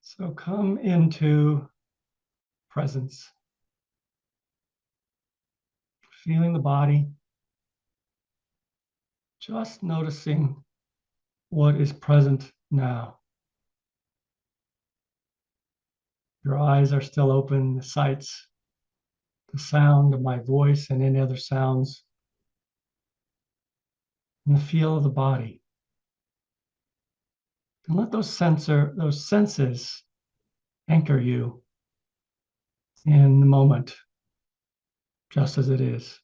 So come into presence, feeling the body, just noticing what is present now. Your eyes are still open, the sights, the sound of my voice and any other sounds, and the feel of the body. And let those senses anchor you in the moment, just as it is.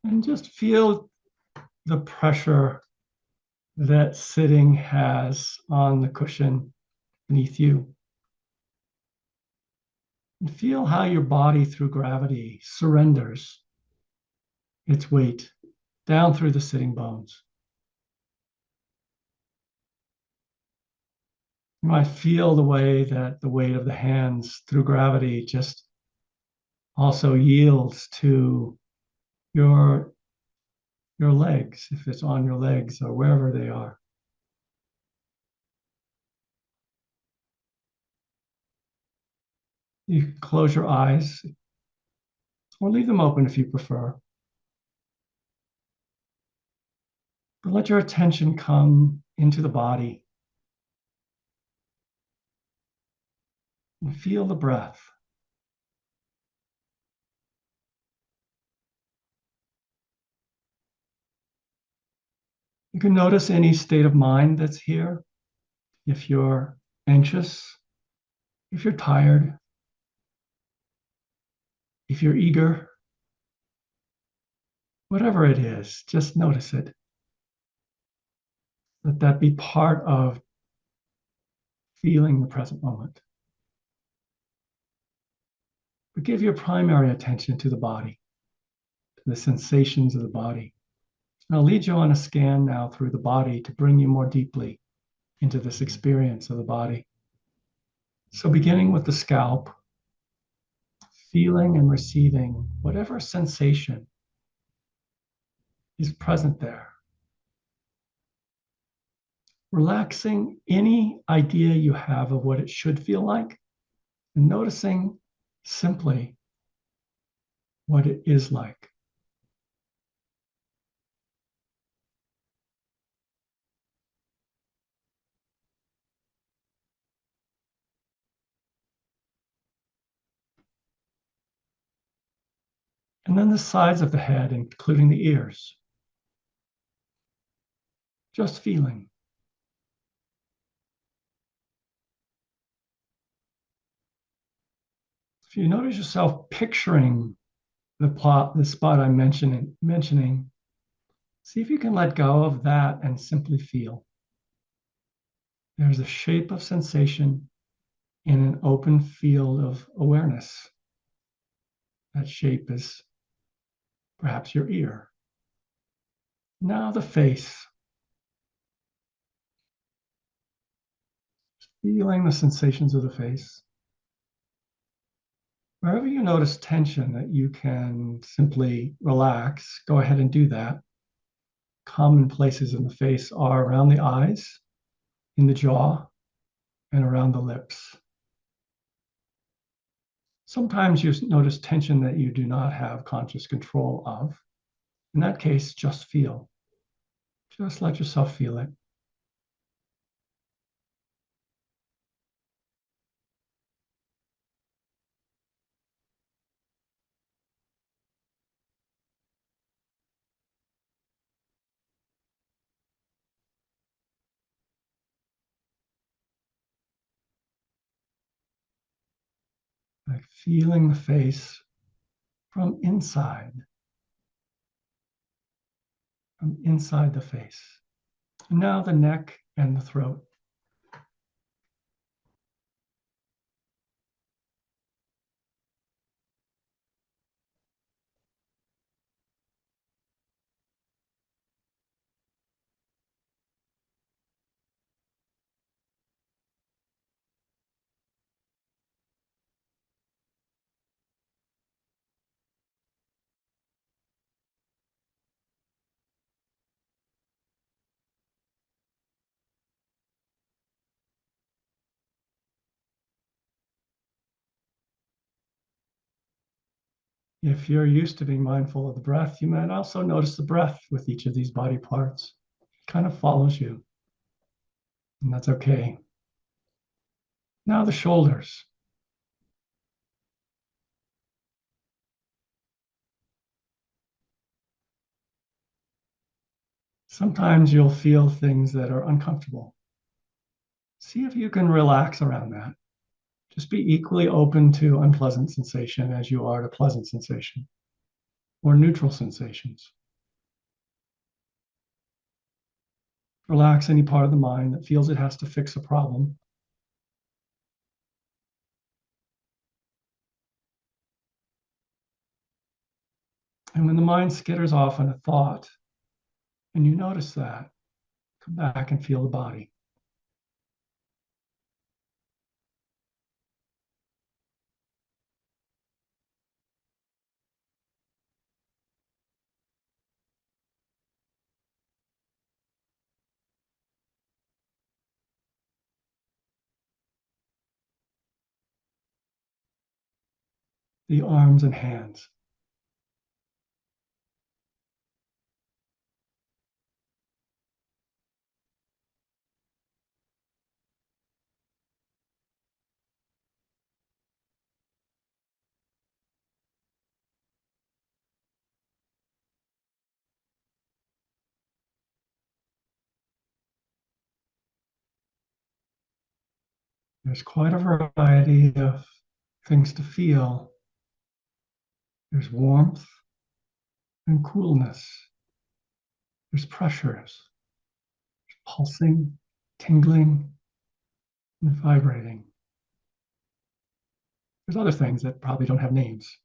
And just feel the pressure that sitting has on the cushion beneath you. And feel how your body, through gravity, surrenders its weight down through the sitting bones. You might feel the way that the weight of the hands through gravity just also yields to your legs, if it's on your legs or wherever they are. You can close your eyes or leave them open if you prefer. But let your attention come into the body and feel the breath. You can notice any state of mind that's here. If you're anxious, if you're tired, if you're eager, whatever it is, just notice it. Let that be part of feeling the present moment. But give your primary attention to the body, to the sensations of the body. And I'll lead you on a scan now through the body to bring you more deeply into this experience of the body. So beginning with the scalp, feeling and receiving whatever sensation is present there. Relaxing any idea you have of what it should feel like, and noticing simply what it is like. And then the sides of the head, including the ears. Just feeling. If you notice yourself picturing the spot I'm mentioning, see if you can let go of that and simply feel. There's a shape of sensation in an open field of awareness. That shape is perhaps your ear. Now the face. Feeling the sensations of the face. Wherever you notice tension that you can simply relax, go ahead and do that. Common places in the face are around the eyes, in the jaw, and around the lips. Sometimes you notice tension that you do not have conscious control of. In that case, just feel. Just let yourself feel it. Like feeling the face from inside the face. And now the neck and the throat. If you're used to being mindful of the breath, you might also notice the breath with each of these body parts. It kind of follows you, and that's okay. Now the shoulders. Sometimes you'll feel things that are uncomfortable. See if you can relax around that. Just be equally open to unpleasant sensation as you are to pleasant sensation or neutral sensations. Relax any part of the mind that feels it has to fix a problem. And when the mind skitters off on a thought, and you notice that, come back and feel the body. The arms and hands. There's quite a variety of things to feel. There's warmth and coolness. There's pressures, pulsing, tingling, and vibrating. There's other things that probably don't have names.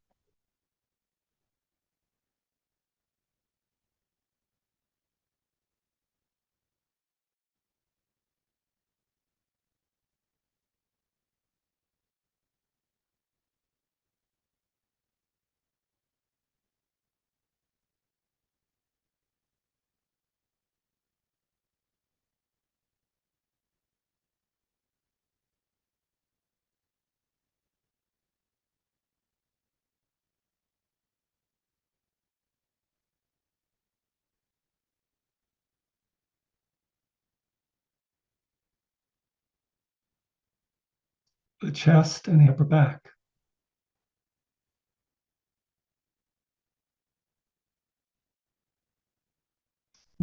The chest and the upper back.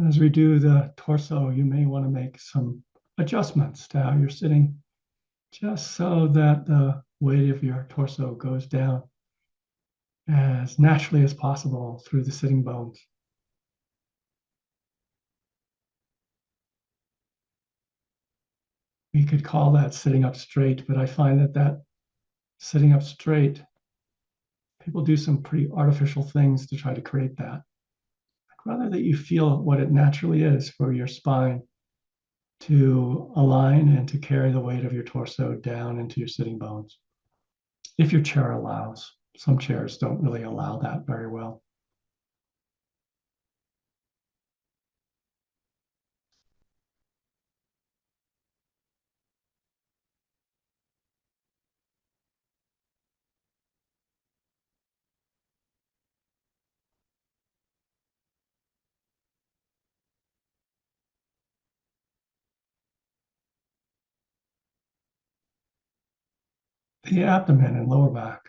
As we do the torso, you may want to make some adjustments to how you're sitting, just so that the weight of your torso goes down as naturally as possible through the sitting bones. We could call that sitting up straight, but I find that sitting up straight, people do some pretty artificial things to try to create that. I'd rather that you feel what it naturally is for your spine to align and to carry the weight of your torso down into your sitting bones. If your chair allows. Some chairs don't really allow that very well. The abdomen and lower back.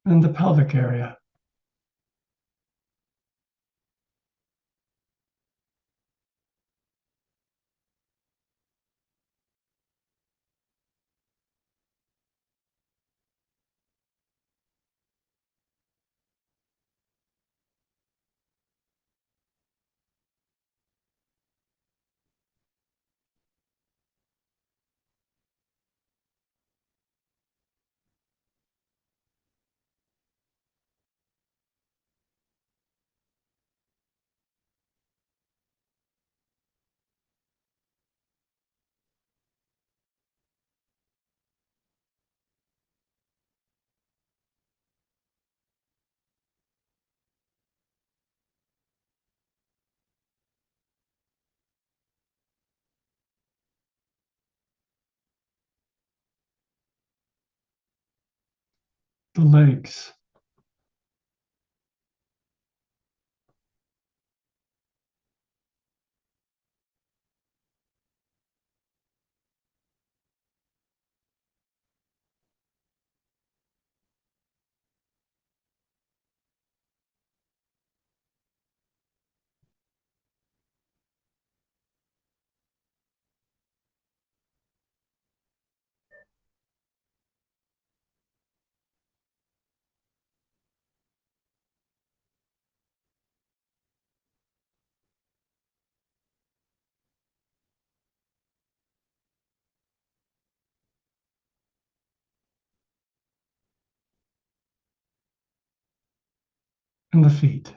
And the pelvic area. The legs. And the feet.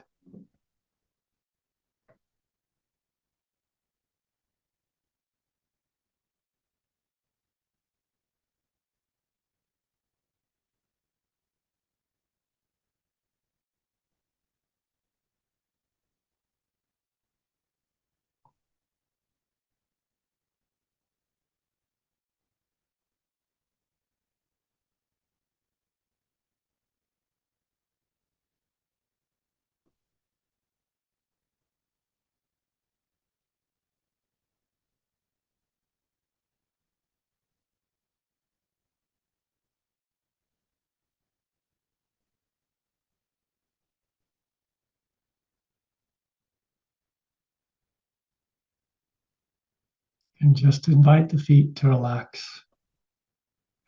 And just invite the feet to relax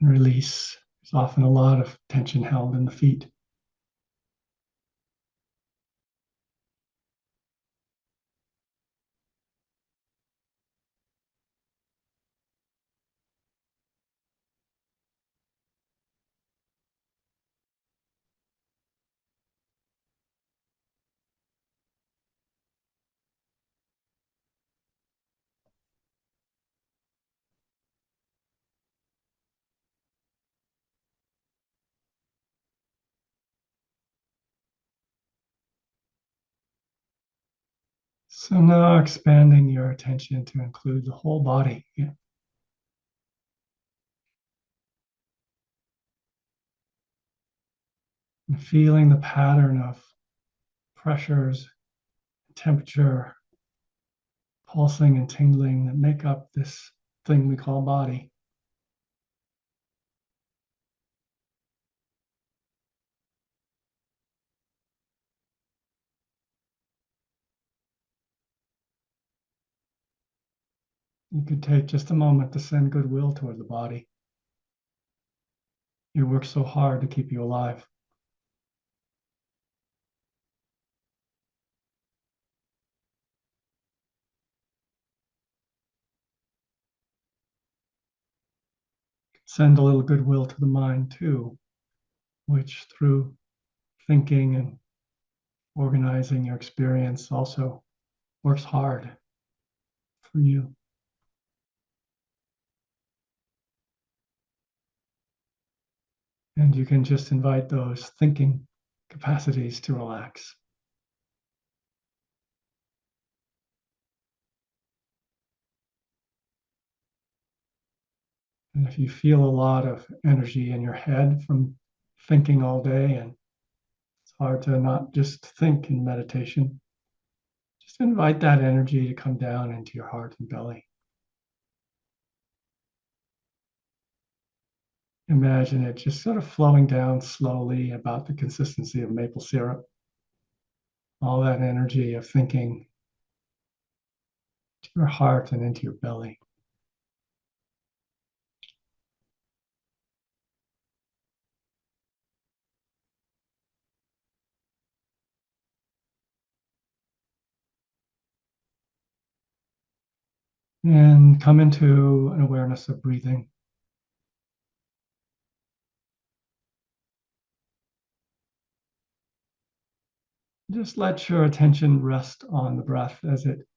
and release. There's often a lot of tension held in the feet. So now expanding your attention to include the whole body. Yeah. And feeling the pattern of pressures, temperature, pulsing and tingling that make up this thing we call body. You could take just a moment to send goodwill toward the body. You work so hard to keep you alive. Send a little goodwill to the mind too, which through thinking and organizing your experience also works hard for you. And you can just invite those thinking capacities to relax. And if you feel a lot of energy in your head from thinking all day, and it's hard to not just think in meditation, just invite that energy to come down into your heart and belly. imagine it just sort of flowing down slowly, about the consistency of maple syrup. All that energy of thinking to your heart and into your belly. And come into an awareness of breathing. Just let your attention rest on the breath as it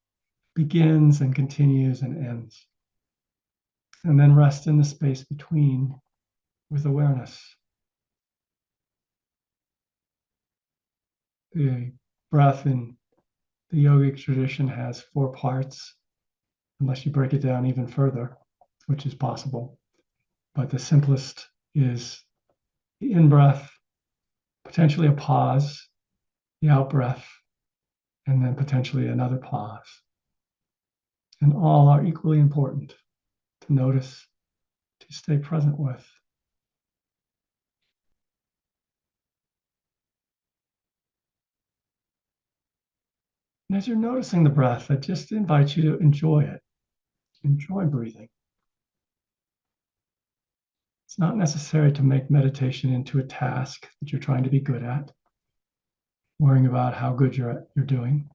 begins and continues and ends. And then rest in the space between with awareness. The breath in the yogic tradition has 4 parts, unless you break it down even further, which is possible. But the simplest is the in-breath, potentially a pause, the out-breath, and then potentially another pause. And all are equally important to notice, to stay present with. And as you're noticing the breath, I just invite you to enjoy it. Enjoy breathing. It's not necessary to make meditation into a task that you're trying to be good at, worrying about how good you're doing.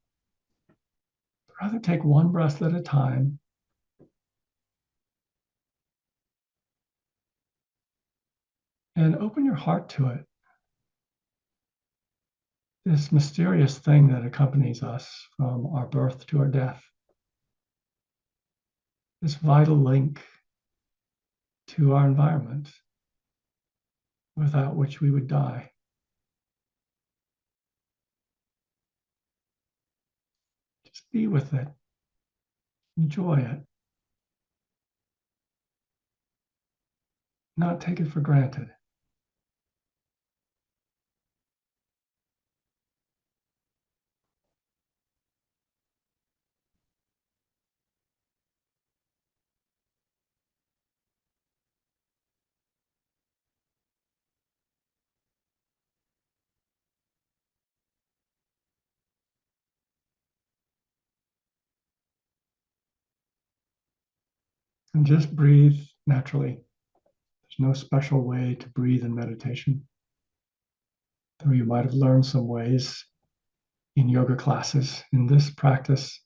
But rather take one breath at a time and open your heart to it. This mysterious thing that accompanies us from our birth to our death. This vital link to our environment, without which we would die. Just be with it. Enjoy it. Not take it for granted. And just breathe naturally. There's no special way to breathe in meditation. Though you might have learned some ways in yoga classes, in this practice,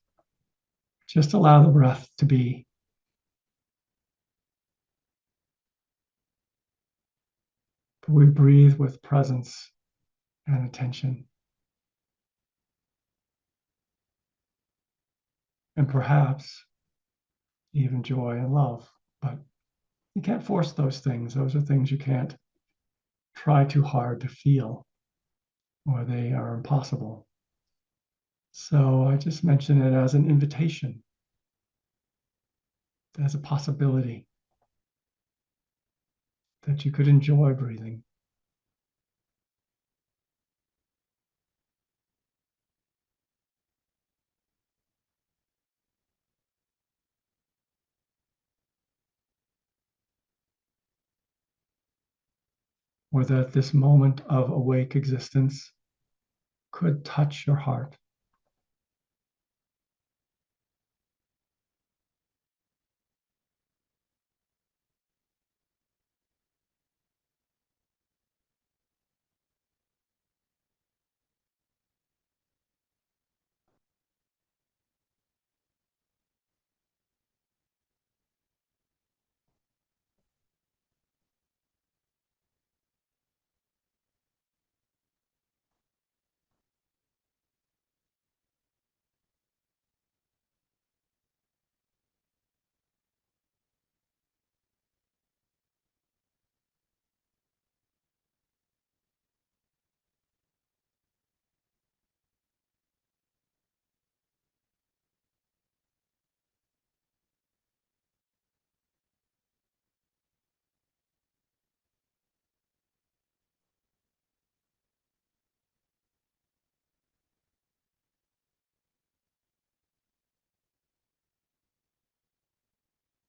just allow the breath to be. But we breathe with presence and attention. And perhaps even joy and love. But you can't force those things. Those are things you can't try too hard to feel, or they are impossible. So I just mention it as an invitation, as a possibility that you could enjoy breathing. Or that this moment of awake existence could touch your heart.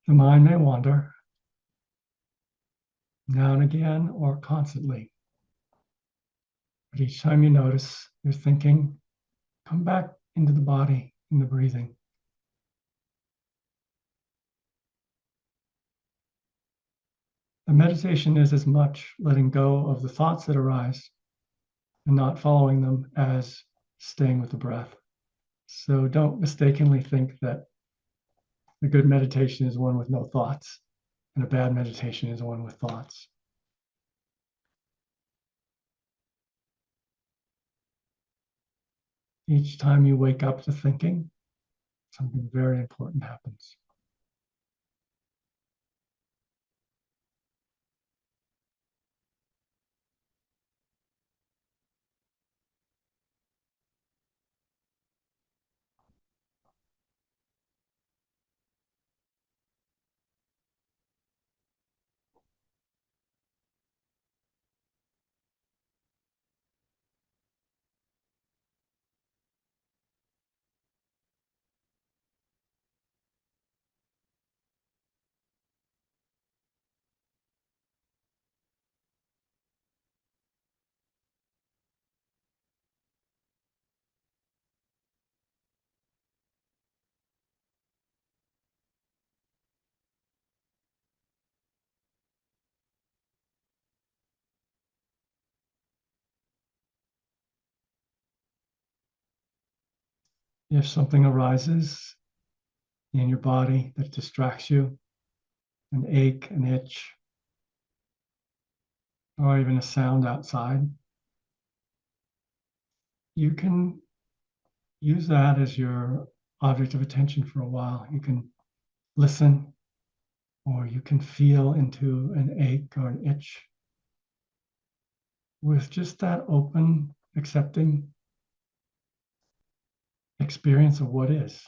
The mind may wander. now and again or constantly. But each time you notice your thinking, come back into the body, in the breathing. The meditation is as much letting go of the thoughts that arise and not following them as staying with the breath. So don't mistakenly think that a good meditation is one with no thoughts and a bad meditation is one with thoughts. Each time you wake up to thinking, something very important happens. If something arises in your body that distracts you, an ache, an itch, or even a sound outside, you can use that as your object of attention for a while. You can listen, or you can feel into an ache or an itch with just that open, accepting experience of what is.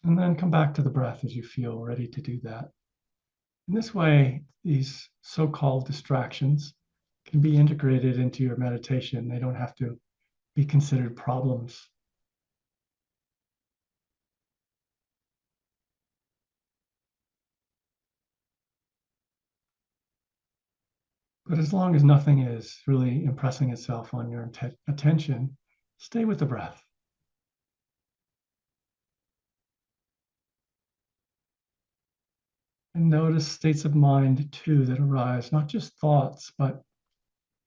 And then come back to the breath as you feel ready to do that. In this way, these so-called distractions can be integrated into your meditation. They don't have to be considered problems. But as long as nothing is really impressing itself on your attention, stay with the breath. And notice states of mind too that arise, not just thoughts, but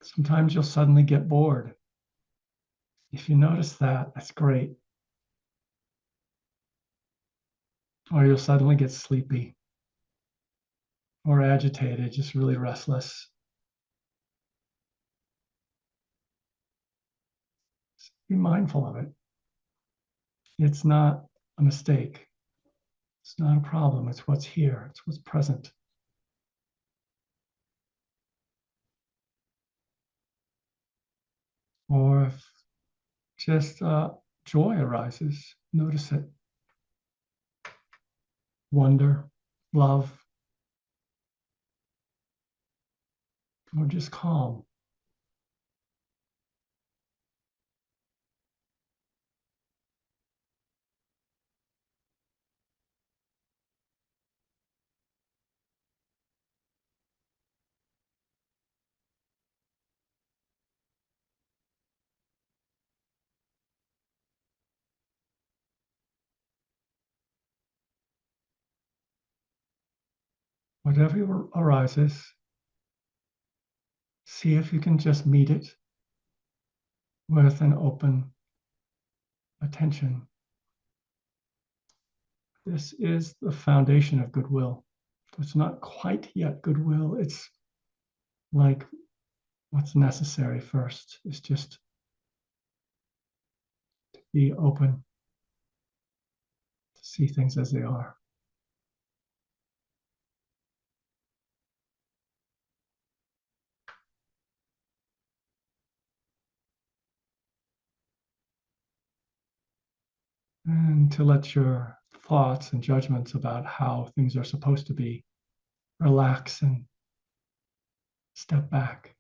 sometimes you'll suddenly get bored. If you notice that, that's great. Or you'll suddenly get sleepy or agitated, just really restless. Be mindful of it. It's not a mistake. It's not a problem. It's what's here. It's what's present. Or if just joy arises, notice it. Wonder, love, or just calm. Whatever arises, see if you can just meet it with an open attention. This is the foundation of goodwill. It's not quite yet goodwill. It's like what's necessary first is just to be open, to see things as they are. And to let your thoughts and judgments about how things are supposed to be relax and step back.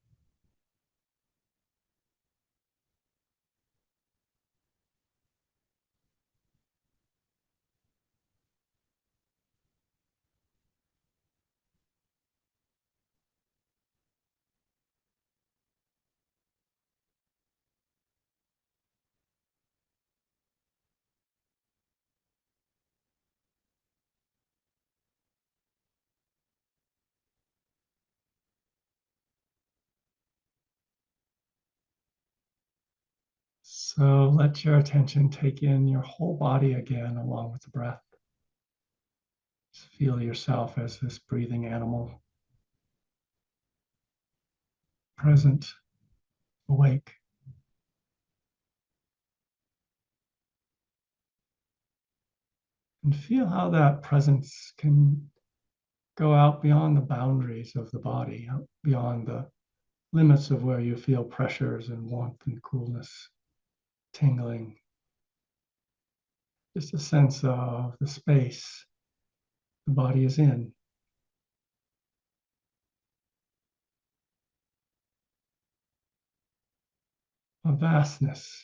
So let your attention take in your whole body again, along with the breath. Just feel yourself as this breathing animal, present, awake. And feel how that presence can go out beyond the boundaries of the body, out beyond the limits of where you feel pressures and warmth and coolness, tingling. Just a sense of the space the body is in. A vastness.